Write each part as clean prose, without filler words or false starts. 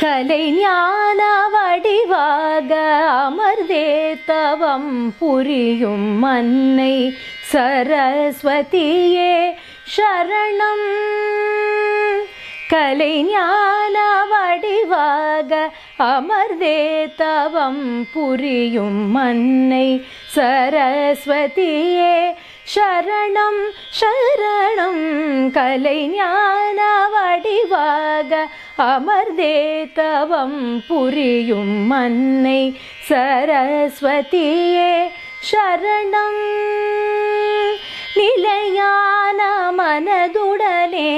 கலை ஞான வடிவாக அமர்ந்தே தவம் புரியும் மன்னை சரஸ்வதியே சரணம். கலை ஞான வடிவாக அமர்ந்தே தவம் புரியும் மன்னை சரஸ்வதியே சரணம் சரணம். கலை ஞான வடிவாக அமர்ந்தே தவம் புரியும் மன்னை சரஸ்வதியே சரணம். நிலையான மனதுடனே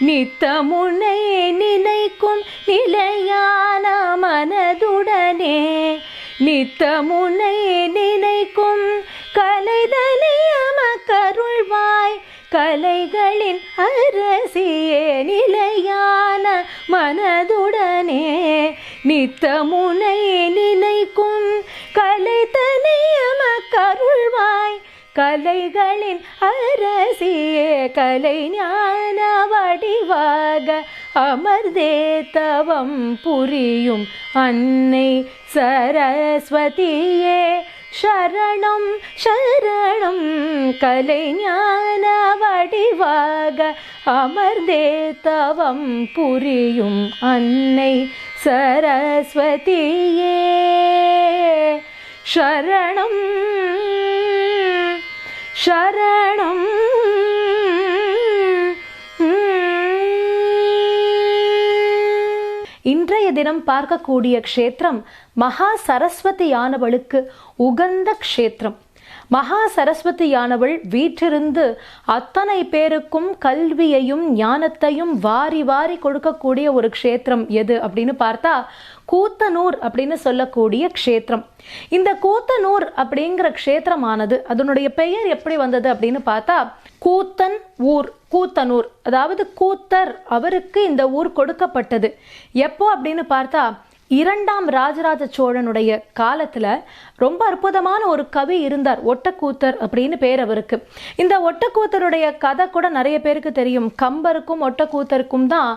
நித்தமுனை நினைக்கும் நிலையான மனதுடனே நித்தமுனை நினைக்கும் கலைதனியம கருள்வாய் கலைகளின் அரசியே. நிலையான மனதுடனே நித்தமுனை நினைக்கும் கலைதனியம கருள்வாய் கலைகளின் அரசியே. கலை ஞான வடிவாக அமர்ந்தே தவம் புரியும் அன்னை சரஸ்வதியே சரணம் சரணம். கலை ஞான வடிவாக அமர்ந்தே தவம் புரியும் அன்னை சரஸ்வதியே சரணம் சரணம். இன்றைய தினம் பார்க்கக்கூடிய க்ஷேத்திரம் மகா சரஸ்வதியானவளுக்கு உகந்த க்ஷேத்திரம். மகா சரஸ்வதியானவள் வீற்றிருந்து அத்தனை பேருக்கும் கல்வியையும் ஞானத்தையும் வாரி வாரி கொடுக்கக்கூடிய ஒரு க்ஷேத்திரம் எது அப்படின்னு பார்த்தா கூத்தனூர் அப்படின்னு சொல்லக்கூடிய க்ஷேத்திரம். இந்த கூத்தனூர் அப்படிங்கிற க்ஷேத்திரமானது அதனுடைய பெயர் எப்படி வந்தது அப்படின்னு பார்த்தா கூத்தன் ஊர், கூத்தனூர், அதாவது கூத்தர் அவருக்கு இந்த ஊர் கொடுக்கப்பட்டது. எப்போ அப்படின்னு பார்த்தா இரண்டாம் ராஜராஜ சோழனுடைய காலத்துல ரொம்ப அற்புதமான ஒரு கவி இருந்தார், ஒட்டக்கூத்தர் அப்படின்னு பேர் அவருக்கு. இந்த ஒட்டக்கூத்தருடைய கதை கூட நிறைய பேருக்கு தெரியும். கம்பருக்கும் ஒட்டக்கூத்தருக்கும் தான்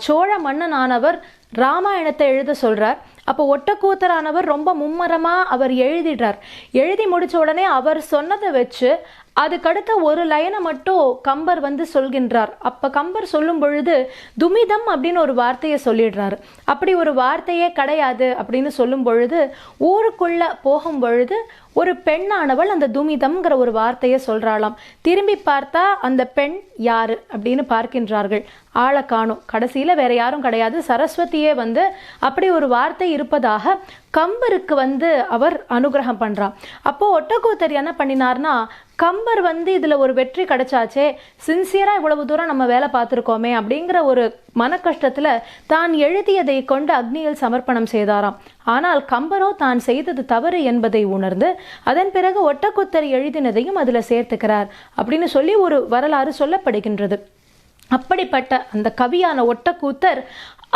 சோழ மன்னனானவர் ராமாயணத்தை எழுத சொல்றார். அப்போ ஒட்டக்கூத்தரானவர் ரொம்ப மும்மரமா அவர் எழுதிடுறார். எழுதி முடிச்ச உடனே அவர் சொன்னதை வச்சு அதுக்கடுத்த ஒரு லைனை மட்டும் கம்பர் சொல்கின்றார். அப்ப கம்பர் சொல்லும் பொழுது துமிதம் அப்படின்னு ஒரு வார்த்தையை சொல்லிடுறாரு. அப்படி ஒரு வார்த்தையே கிடையாது அப்படின்னு சொல்லும் பொழுது ஊருக்குள்ள போகும் பொழுது ஒரு பெண்ணானவள் அந்த துமிதம்ங்கிற ஒரு வார்த்தையை சொல்றாளாம். திரும்பி பார்த்தா அந்த பெண் யாரு அப்படின்னு பார்க்கின்றார்கள். ஆளை காணும். கடைசியில வேற யாரும் கிடையாது, சரஸ்வதியே அப்படி ஒரு வார்த்தை இருப்பதாக கம்பருக்கு அவர் அனுகிரகம் பண்றான். அப்போ ஒட்டக்கூத்தர் என்ன பண்ணினார்னா, கம்பர் இதுல ஒரு வெற்றி கிடைச்சாச்சே, சின்சியரா இவ்வளவு தூரம் நம்ம வேலை பார்த்துருக்கோமே அப்படிங்கிற ஒரு மன கஷ்டத்துல தான் எழுதியதை கொண்டு அக்னியில் சமர்ப்பணம் செய்தாராம். ஆனால் கம்பரோ தான் செய்தது தவறு என்பதை உணர்ந்து அதன் பிறகு ஒட்டக்கூத்தர் எழுதினதையும் அதுல சேர்த்துக்கிறார் அப்படின்னு சொல்லி ஒரு வரலாறு சொல்லப்படுகின்றது. அப்படிப்பட்ட அந்த கவியான ஒட்டக்கூத்தர்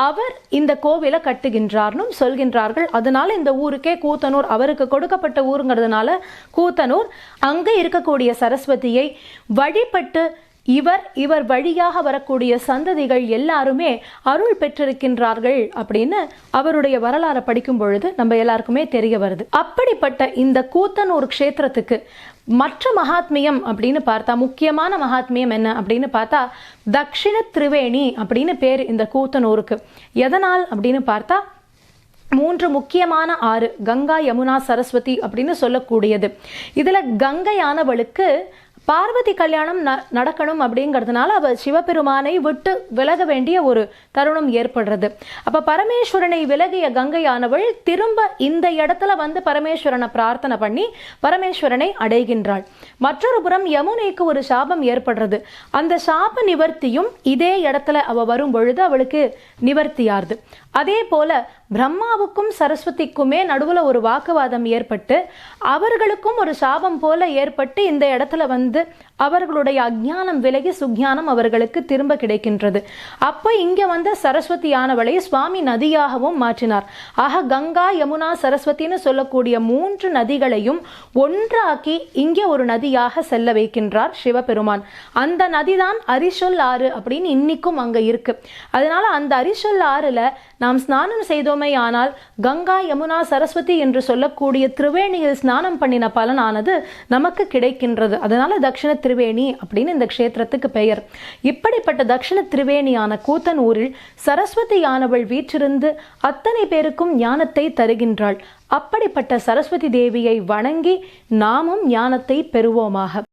அவர் இந்த கோவிலை கட்டுகின்றார்னு சொல்கின்றார்கள். அதனால இந்த ஊருக்கே கூத்தனூர், அவருக்கு கொடுக்கப்பட்ட ஊருங்கிறதுனால கூத்தனூர். அங்க இருக்கக்கூடிய சரஸ்வதியை வழிபட்டு இவர் வழியாக வரக்கூடிய சந்ததிகள் எல்லாருமே அருள் பெற்றிருக்கின்றார்கள் அப்படின்னு அவருடைய வரலாறை படிக்கும் பொழுது நம்ம எல்லாருக்குமே தெரிய வருது. அப்படிப்பட்ட இந்த கூத்தனூர் க்ஷேத்திரத்துக்கு மற்ற மகாத்மியம் அப்படின்னு பார்த்தா, முக்கியமான மகாத்மியம் என்ன அப்படின்னு பார்த்தா தக்ஷிண திரிவேணி அப்படின்னு பேர் இந்த கூத்தனூருக்கு. எதனால் அப்படின்னு பார்த்தா 3 முக்கியமான ஆறு, கங்கா யமுனா சரஸ்வதி அப்படின்னு சொல்லக்கூடியது. இதுல கங்கையானவளுக்கு பார்வதி கல்யாணம் நடக்கணும் அப்படிங்கிறதுனால அவ சிவபெருமானை விட்டு விலக வேண்டிய ஒரு தருணம் ஏற்படுறது. அப்ப பரமேஸ்வரனை விலகிய கங்கையானவள் திரும்ப இந்த இடத்துல பரமேஸ்வரனை பிரார்த்தனை பண்ணி பரமேஸ்வரனை அடைகின்றாள். மற்றொரு புறம் யமுனைக்கு ஒரு சாபம் ஏற்படுறது. அந்த சாப நிவர்த்தியும் இதே இடத்துல அவ வரும் பொழுது அவளுக்கு நிவர்த்தியாருது. அதே போல பிரம்மாவுக்கும் சரஸ்வதிக்குமே நடுவுல ஒரு வாக்குவாதம் ஏற்பட்டு அவர்களுக்கும் ஒரு சாபம் போல ஏற்பட்டு இந்த இடத்துல வந்து அவர்களுடைய அஞ்ஞானம் விலகி சுஞானம் அவர்களுக்கு திரும்ப கிடைக்கின்றது. அப்போ இங்க வந்த சரஸ்வதியானவளை சுவாமி நதியாகவும் மாற்றினார். ஆக கங்கா யமுனா சரஸ்வதினு சொல்லக்கூடிய 3 நதிகளையும் ஒன்றாக்கி இங்கே ஒரு நதியாக செல்ல வைக்கின்றார் சிவபெருமான். அந்த நதிதான் அரிசொல் ஆறு அப்படின்னு இன்னைக்கும் அங்க இருக்கு. அதனால அந்த அரிசொல் ஆறுல நாம் ஸ்நானம் செய்தோமே ஆனால் கங்கா யமுனா சரஸ்வதி என்று சொல்லக்கூடிய திரிவேணியில் ஸ்நானம் பண்ணின பலனானது நமக்கு கிடைக்கின்றது. அதனால தட்சிண திரிவேணி அப்படின்னு இந்த க்ஷேத்திரத்துக்கு பெயர். இப்படிப்பட்ட தட்சிண திரிவேணியான கூத்தனூரில் சரஸ்வதியானவள் வீற்றிருந்து அத்தனை பேருக்கும் ஞானத்தை தருகின்றாள். அப்படிப்பட்ட சரஸ்வதி தேவியை வணங்கி நாமும் ஞானத்தை பெறுவோமாக.